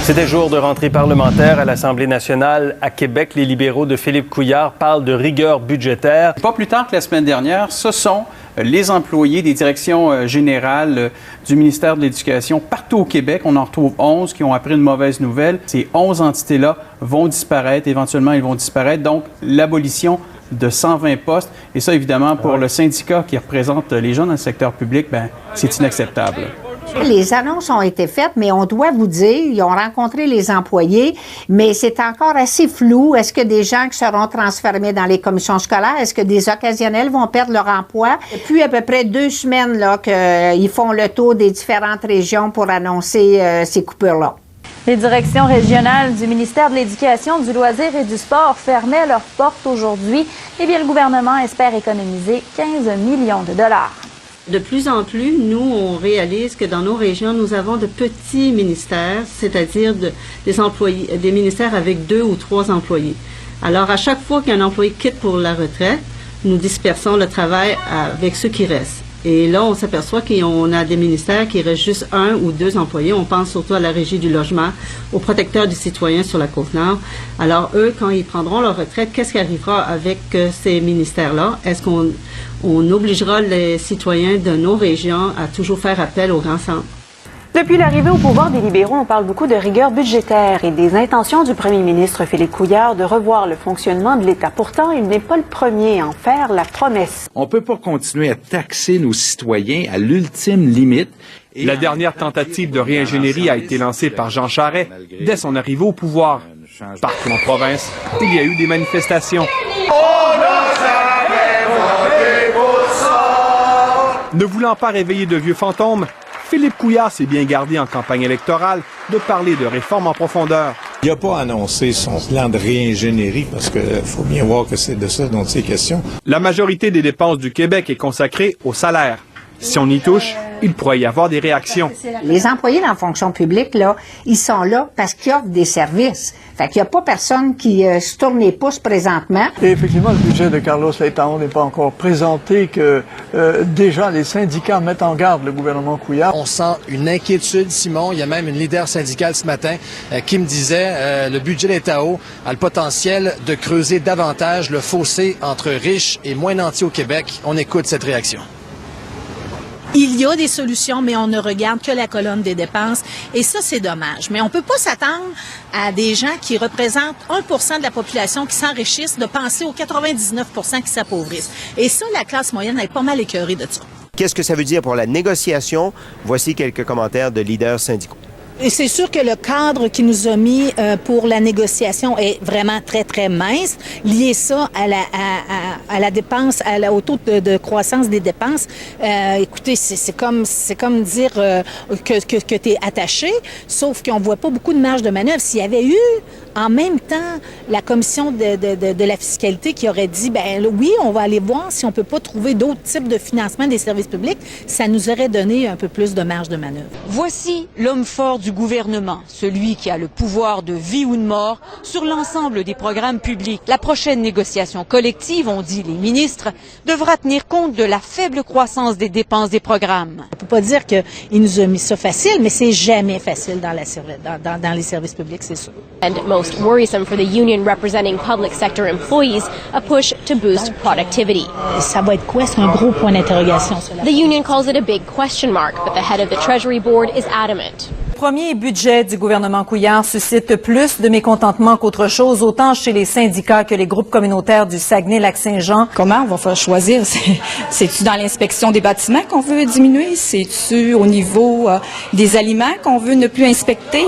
C'était jour de rentrée parlementaire à l'Assemblée nationale. À Québec, les libéraux de Philippe Couillard parlent de rigueur budgétaire. Pas plus tard que la semaine dernière, ce sont les employés des directions générales du ministère de l'Éducation partout au Québec. On en retrouve 11 qui ont appris une mauvaise nouvelle. Ces 11 entités-là vont disparaître. Éventuellement, ils vont disparaître. Donc, l'abolition de 120 postes. Et ça, évidemment, pour le syndicat qui représente les gens dans le secteur public, c'est inacceptable. Les annonces ont été faites, mais on doit vous dire, ils ont rencontré les employés, mais c'est encore assez flou. Est-ce que des gens qui seront transférés dans les commissions scolaires, est-ce que des occasionnels vont perdre leur emploi? Depuis à peu près 2 semaines là, qu'ils font le tour des différentes régions pour annoncer ces coupures-là. Les directions régionales du ministère de l'Éducation, du loisir et du sport fermaient leurs portes aujourd'hui. Eh bien, le gouvernement espère économiser 15 millions de dollars. De plus en plus, nous, on réalise que dans nos régions, nous avons de petits ministères, c'est-à-dire des ministères avec 2 ou 3 employés. Alors, à chaque fois qu'un employé quitte pour la retraite, nous dispersons le travail avec ceux qui restent. Et là, on s'aperçoit qu'on a des ministères qui restent juste 1 ou 2 employés. On pense surtout à la Régie du logement, aux protecteurs des citoyens sur la Côte-Nord. Alors, eux, quand ils prendront leur retraite, qu'est-ce qui arrivera avec ces ministères-là? Est-ce qu'on obligera les citoyens de nos régions à toujours faire appel aux grands centres? Depuis l'arrivée au pouvoir des libéraux, on parle beaucoup de rigueur budgétaire et des intentions du premier ministre Philippe Couillard de revoir le fonctionnement de l'État. Pourtant, il n'est pas le premier à en faire la promesse. On ne peut pas continuer à taxer nos citoyens à l'ultime limite. La dernière tentative de réingénierie a été lancée par Jean Charest dès son arrivée au pouvoir. Partout en province, il y a eu des manifestations. Ne voulant pas réveiller de vieux fantômes, Philippe Couillard s'est bien gardé en campagne électorale de parler de réformes en profondeur. Il n'a pas annoncé son plan de réingénierie parce qu'il faut bien voir que c'est de ça dont il est question. La majorité des dépenses du Québec est consacrée au salaire. Si on y touche, il pourrait y avoir des réactions. Les employés dans la fonction publique, là, ils sont là parce qu'ils offrent des services. Fait qu'il n'y a pas personne qui se tourne les pouces présentement. Et effectivement, le budget de Carlos Letao n'est pas encore présenté, que déjà les syndicats mettent en garde le gouvernement Couillard. On sent une inquiétude, Simon. Il y a même une leader syndicale ce matin qui me disait le budget Letao a le potentiel de creuser davantage le fossé entre riches et moins nantis au Québec. On écoute cette réaction. Il y a des solutions, mais on ne regarde que la colonne des dépenses. Et ça, c'est dommage. Mais on ne peut pas s'attendre à des gens qui représentent 1% de la population qui s'enrichissent de penser aux 99% qui s'appauvrissent. Et ça, la classe moyenne est pas mal écœurée de ça. Qu'est-ce que ça veut dire pour la négociation? Voici quelques commentaires de leaders syndicaux. Et c'est sûr que le cadre qui nous a mis pour la négociation est vraiment très, très mince. Lier ça à la dépense, au taux de croissance des dépenses, écoutez, c'est comme dire que tu es attaché, sauf qu'on voit pas beaucoup de marge de manœuvre. S'il y avait eu en même temps la commission de la fiscalité qui aurait dit, oui, on va aller voir si on peut pas trouver d'autres types de financement des services publics, ça nous aurait donné un peu plus de marge de manœuvre. Voici l'homme fort du gouvernement, celui qui a le pouvoir de vie ou de mort sur l'ensemble des programmes publics. La prochaine négociation collective, ont dit les ministres, devra tenir compte de la faible croissance des dépenses des programmes. On peut pas dire qu'il nous a mis ça facile, mais c'est jamais facile dans les services publics, c'est sûr. And most worrisome for the union representing public sector employees, a push to boost productivity. Ça va être quoi? C'est un gros point d'interrogation. The union calls it a big question mark, but the head of the Treasury Board is adamant. Le premier budget du gouvernement Couillard suscite plus de mécontentement qu'autre chose, autant chez les syndicats que les groupes communautaires du Saguenay-Lac-Saint-Jean. Comment on va faire choisir? C'est-tu dans l'inspection des bâtiments qu'on veut diminuer? C'est-tu au niveau des aliments qu'on veut ne plus inspecter?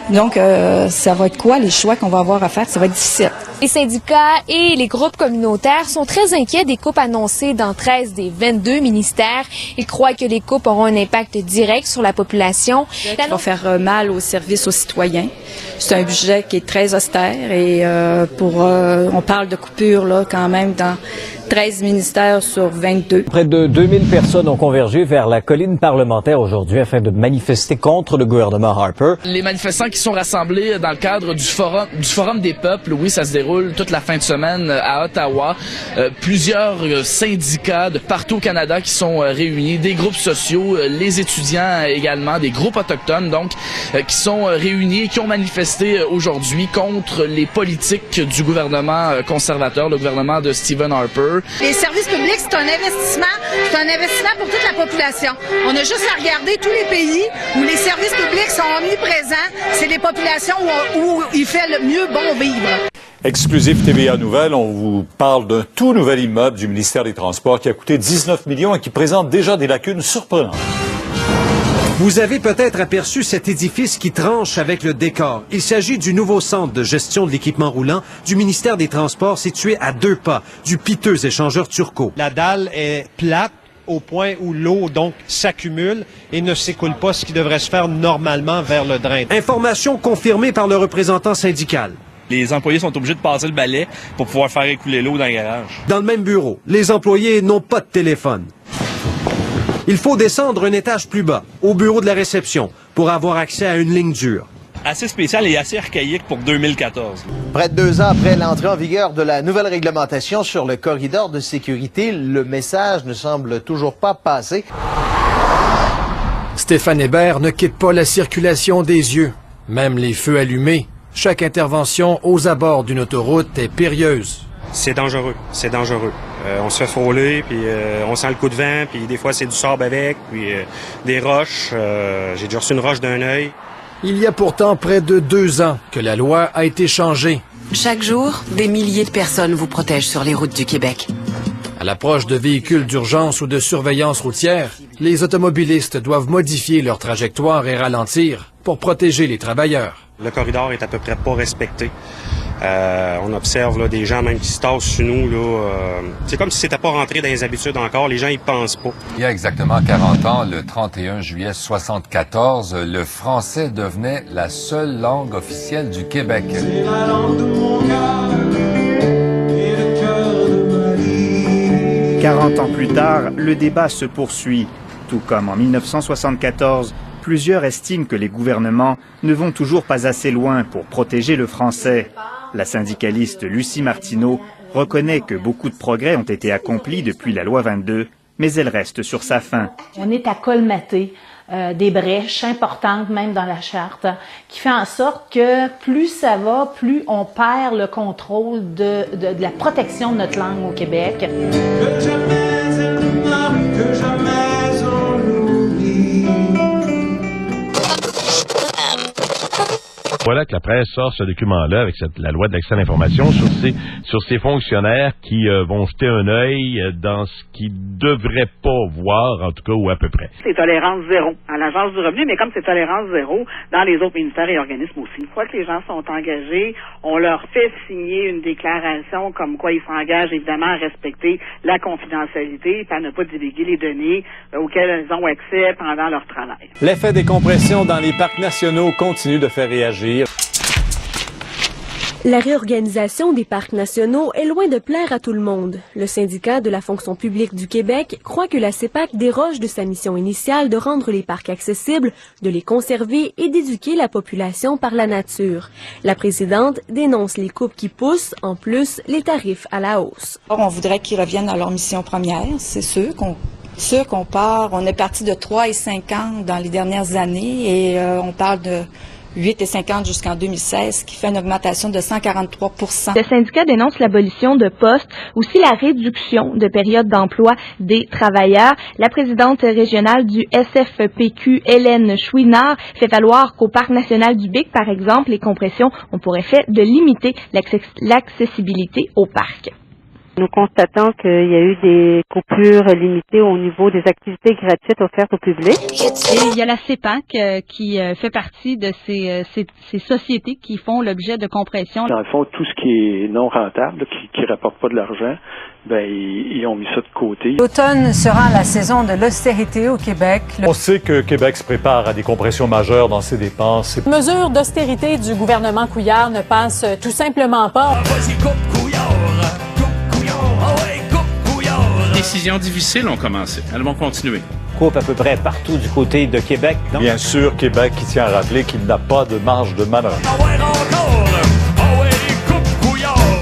Donc, ça va être quoi les choix qu'on va avoir à faire? Ça va être difficile. Les syndicats et les groupes communautaires sont très inquiets des coupes annoncées dans 13 des 22 ministères. Ils croient que les coupes auront un impact direct sur la population. Ça va faire mal aux services aux citoyens. C'est un budget qui est très austère et on parle de coupures là quand même 13 ministères sur 22. Près de 2000 personnes ont convergé vers la colline parlementaire aujourd'hui afin de manifester contre le gouvernement Harper. Les manifestants qui sont rassemblés dans le cadre du forum des peuples, oui, ça se déroule toute la fin de semaine à Ottawa. Plusieurs syndicats de partout au Canada qui sont réunis, des groupes sociaux, les étudiants également, des groupes autochtones donc, qui sont réunis et qui ont manifesté aujourd'hui contre les politiques du gouvernement conservateur, le gouvernement de Stephen Harper. Les services publics, c'est un investissement pour toute la population. On a juste à regarder tous les pays où les services publics sont omniprésents. C'est les populations où il fait le mieux bon vivre. Exclusif TVA Nouvelles, on vous parle d'un tout nouvel immeuble du ministère des Transports qui a coûté 19 millions et qui présente déjà des lacunes surprenantes. Vous avez peut-être aperçu cet édifice qui tranche avec le décor. Il s'agit du nouveau centre de gestion de l'équipement roulant du ministère des Transports situé à 2 pas du piteux échangeur Turco. La dalle est plate au point où l'eau donc s'accumule et ne s'écoule pas, ce qui devrait se faire normalement vers le drain. Information confirmée par le représentant syndical. Les employés sont obligés de passer le balai pour pouvoir faire écouler l'eau dans le garage. Dans le même bureau, les employés n'ont pas de téléphone. Il faut descendre un étage plus bas, au bureau de la réception, pour avoir accès à une ligne dure. Assez spécial et assez archaïque pour 2014. Près de 2 ans après l'entrée en vigueur de la nouvelle réglementation sur le corridor de sécurité, le message ne semble toujours pas passer. Stéphane Hébert ne quitte pas la circulation des yeux. Même les feux allumés, chaque intervention aux abords d'une autoroute est périlleuse. C'est dangereux, c'est dangereux. On se fait frôler, puis on sent le coup de vent, puis des fois c'est du sable avec, puis des roches. J'ai déjà reçu une roche d'un œil. Il y a pourtant près de 2 ans que la loi a été changée. Chaque jour, des milliers de personnes vous protègent sur les routes du Québec. À l'approche de véhicules d'urgence ou de surveillance routière, les automobilistes doivent modifier leur trajectoire et ralentir pour protéger les travailleurs. Le corridor est à peu près pas respecté. On observe là, des gens même qui se tassent sur nous. C'est comme si c'était pas rentré dans les habitudes encore. Les gens y pensent pas. Il y a exactement 40 ans, le 31 juillet 1974, le français devenait la seule langue officielle du Québec. C'est la langue de mon cœur et le cœur de ma vie. 40 ans plus tard, le débat se poursuit. Tout comme en 1974, plusieurs estiment que les gouvernements ne vont toujours pas assez loin pour protéger le français. La syndicaliste Lucie Martineau reconnaît que beaucoup de progrès ont été accomplis depuis la loi 22, mais elle reste sur sa faim. On est à colmater des brèches importantes, même dans la charte, qui fait en sorte que plus ça va, plus on perd le contrôle de la protection de notre langue au Québec. Que jamais elle ne meure, que jamais on l'oublie. Voilà que la presse sort ce document-là avec la loi d'accès à l'information sur ces fonctionnaires qui vont jeter un œil dans ce qu'ils ne devraient pas voir, en tout cas, ou à peu près. C'est tolérance zéro à l'Agence du revenu, mais comme c'est tolérance zéro dans les autres ministères et organismes aussi. Une fois que les gens sont engagés, on leur fait signer une déclaration comme quoi ils s'engagent évidemment à respecter la confidentialité et à ne pas divulguer les données auxquelles ils ont accès pendant leur travail. L'effet des compressions dans les parcs nationaux continue de faire réagir. La réorganisation des parcs nationaux est loin de plaire à tout le monde. Le syndicat de la fonction publique du Québec croit que la CEPAQ déroge de sa mission initiale de rendre les parcs accessibles, de les conserver et d'éduquer la population par la nature. La présidente dénonce les coupes qui poussent, en plus les tarifs à la hausse. On voudrait qu'ils reviennent à leur mission première, c'est sûr qu'on part. On est parti de 3 et 50 dans les dernières années et on parle de 8,50 jusqu'en 2016, qui fait une augmentation de 143 %. Le syndicat dénonce l'abolition de postes, aussi la réduction de période d'emploi des travailleurs. La présidente régionale du SFPQ, Hélène Chouinard, fait valoir qu'au Parc national du Bic, par exemple, les compressions ont pour effet de limiter l'accessibilité au parc. Nous constatons qu'il y a eu des coupures limitées au niveau des activités gratuites offertes au public. Et il y a la CEPAQ qui fait partie de ces sociétés qui font l'objet de compression. Dans le fond, tout ce qui est non rentable, qui rapporte pas de l'argent, ils ont mis ça de côté. L'automne sera la saison de l'austérité au Québec. On sait que Québec se prépare à des compressions majeures dans ses dépenses. Les mesures d'austérité du gouvernement Couillard ne passent tout simplement pas. décisions difficiles ont commencé. Elles vont continuer. Coupe à peu près partout du côté de Québec. Donc... Bien sûr, Québec qui tient à rappeler qu'il n'a pas de marge de manœuvre.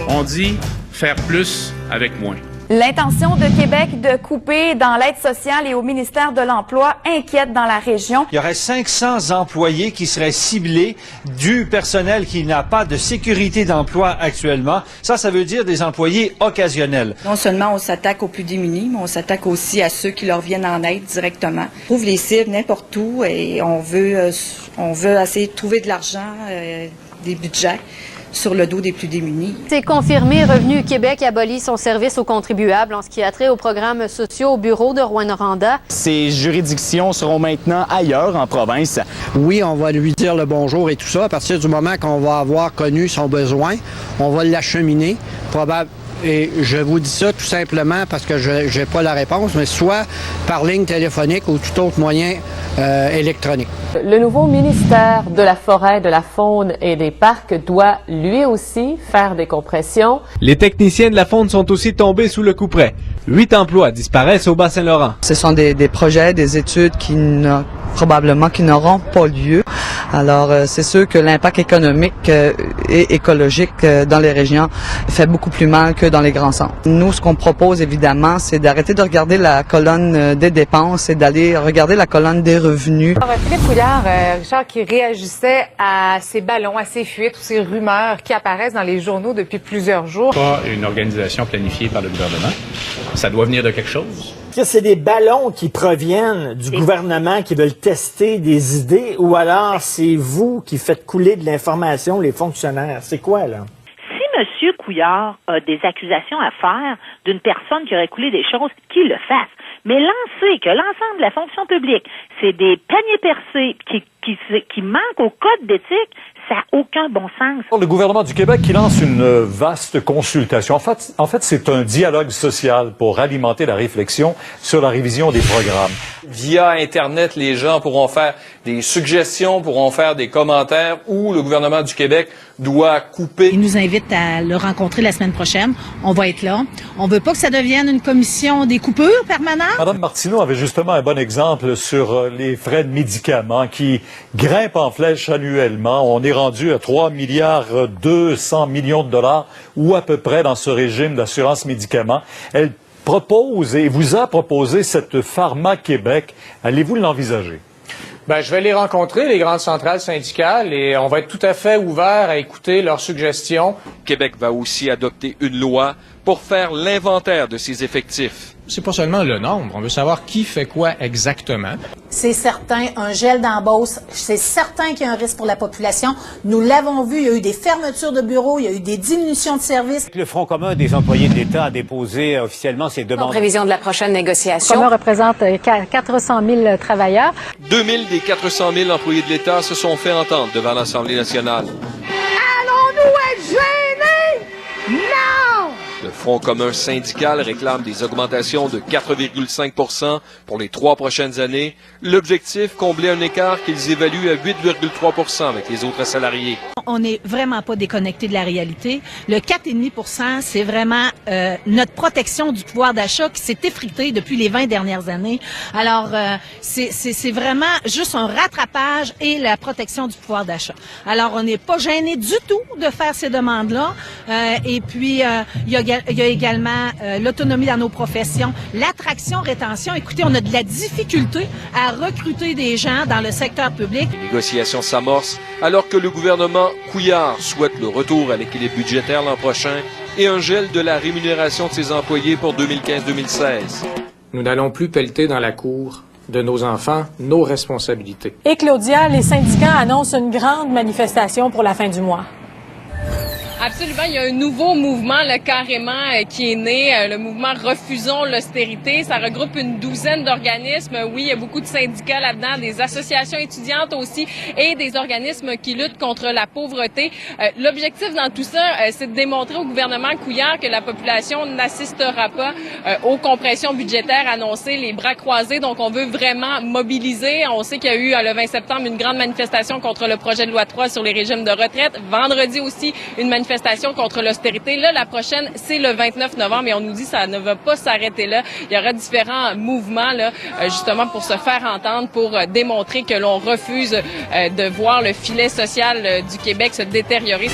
On dit faire plus avec moins. L'intention de Québec de couper dans l'aide sociale et au ministère de l'Emploi inquiète dans la région. Il y aurait 500 employés qui seraient ciblés du personnel qui n'a pas de sécurité d'emploi actuellement. Ça veut dire des employés occasionnels. Non seulement on s'attaque aux plus démunis, mais on s'attaque aussi à ceux qui leur viennent en aide directement. On trouve les cibles n'importe où et on veut essayer de trouver de l'argent, des budgets sur le dos des plus démunis. C'est confirmé, Revenu Québec abolit son service aux contribuables en ce qui a trait aux programmes sociaux au bureau de Rouyn-Noranda. Ces juridictions seront maintenant ailleurs en province. Oui, on va lui dire le bonjour et tout ça. À partir du moment qu'on va avoir connu son besoin, on va l'acheminer. Et je vous dis ça tout simplement parce que je n'ai pas la réponse, mais soit par ligne téléphonique ou tout autre moyen électronique. Le nouveau ministère de la Forêt, de la Faune et des Parcs doit lui aussi faire des compressions. Les techniciens de la faune sont aussi tombés sous le couperet. 8 emplois disparaissent au Bas-Saint-Laurent. Ce sont des projets, des études qui probablement qui n'auront pas lieu. Alors, c'est sûr que l'impact économique et écologique dans les régions fait beaucoup plus mal que dans les grands centres. Nous, ce qu'on propose, évidemment, c'est d'arrêter de regarder la colonne des dépenses et d'aller regarder la colonne des revenus. Alors, Philippe Couillard, Richard, qui réagissait à ces ballons, à ces fuites ou ces rumeurs qui apparaissent dans les journaux depuis plusieurs jours. Pas une organisation planifiée par le gouvernement. Ça doit venir de quelque chose. Est-ce que c'est des ballons qui proviennent du gouvernement qui veulent tester des idées ou alors c'est vous qui faites couler de l'information, les fonctionnaires? C'est quoi, là? Si M. Couillard a des accusations à faire d'une personne qui aurait coulé des choses, qu'il le fasse. Mais lancer que l'ensemble de la fonction publique, c'est des paniers percés qui manquent au code d'éthique, ça n'a aucun bon sens. Le gouvernement du Québec qui lance une vaste consultation. En fait, c'est un dialogue social pour alimenter la réflexion sur la révision des programmes. Via Internet, les gens pourront faire des suggestions, pourront faire des commentaires où le gouvernement du Québec doit couper. Il nous invite à le rencontrer la semaine prochaine. On va être là. On veut pas que ça devienne une commission des coupures permanentes. Madame Martineau avait justement un bon exemple sur les frais de médicaments qui grimpent en flèche annuellement. On est rendu à 3,2 milliards de dollars ou à peu près dans ce régime d'assurance médicaments. Elle propose et vous a proposé cette Pharma Québec. Allez-vous l'envisager? Je vais les rencontrer, les grandes centrales syndicales, et on va être tout à fait ouvert à écouter leurs suggestions. Québec va aussi adopter une loi pour faire l'inventaire de ses effectifs. C'est pas seulement le nombre, on veut savoir qui fait quoi exactement. C'est certain, un gel d'embauche, c'est certain qu'il y a un risque pour la population. Nous l'avons vu, il y a eu des fermetures de bureaux, il y a eu des diminutions de services. Le Front commun des employés de l'État a déposé officiellement ses demandes. En prévision de la prochaine négociation. Le commun représente 400 000 travailleurs. 2000 des 400 000 employés de l'État se sont fait entendre devant l'Assemblée nationale. Allons-nous être gênés? Non! Le Front commun syndical réclame des augmentations de 4,5 % pour les 3 prochaines années. L'objectif, combler un écart qu'ils évaluent à 8,3 % avec les autres salariés. On n'est vraiment pas déconnecté de la réalité. Le 4,5 %, c'est vraiment notre protection du pouvoir d'achat qui s'est effritée depuis les 20 dernières années. Alors, c'est vraiment juste un rattrapage et la protection du pouvoir d'achat. Alors, on n'est pas gêné du tout de faire ces demandes-là. Et puis, il y a également l'autonomie dans nos professions, l'attraction, rétention. Écoutez, on a de la difficulté à recruter des gens dans le secteur public. Les négociations s'amorcent alors que le gouvernement Couillard souhaite le retour à l'équilibre budgétaire l'an prochain et un gel de la rémunération de ses employés pour 2015-2016. Nous n'allons plus pelleter dans la cour de nos enfants nos responsabilités. Et Claudia, les syndicats annoncent une grande manifestation pour la fin du mois. Absolument, il y a un nouveau mouvement là, carrément qui est né, le mouvement Refusons l'austérité. Ça regroupe une douzaine d'organismes. Oui, il y a beaucoup de syndicats là-dedans, des associations étudiantes aussi et des organismes qui luttent contre la pauvreté. L'objectif dans tout ça, c'est de démontrer au gouvernement Couillard que la population n'assistera pas aux compressions budgétaires annoncées, les bras croisés. Donc, on veut vraiment mobiliser. On sait qu'il y a eu le 20 septembre une grande manifestation contre le projet de loi 3 sur les régimes de retraite. Vendredi aussi, une manifestation manifestations contre l'austérité. Là, la prochaine, c'est le 29 novembre et on nous dit que ça ne va pas s'arrêter là. Il y aura différents mouvements là, justement pour se faire entendre, pour démontrer que l'on refuse de voir le filet social du Québec se détériorer.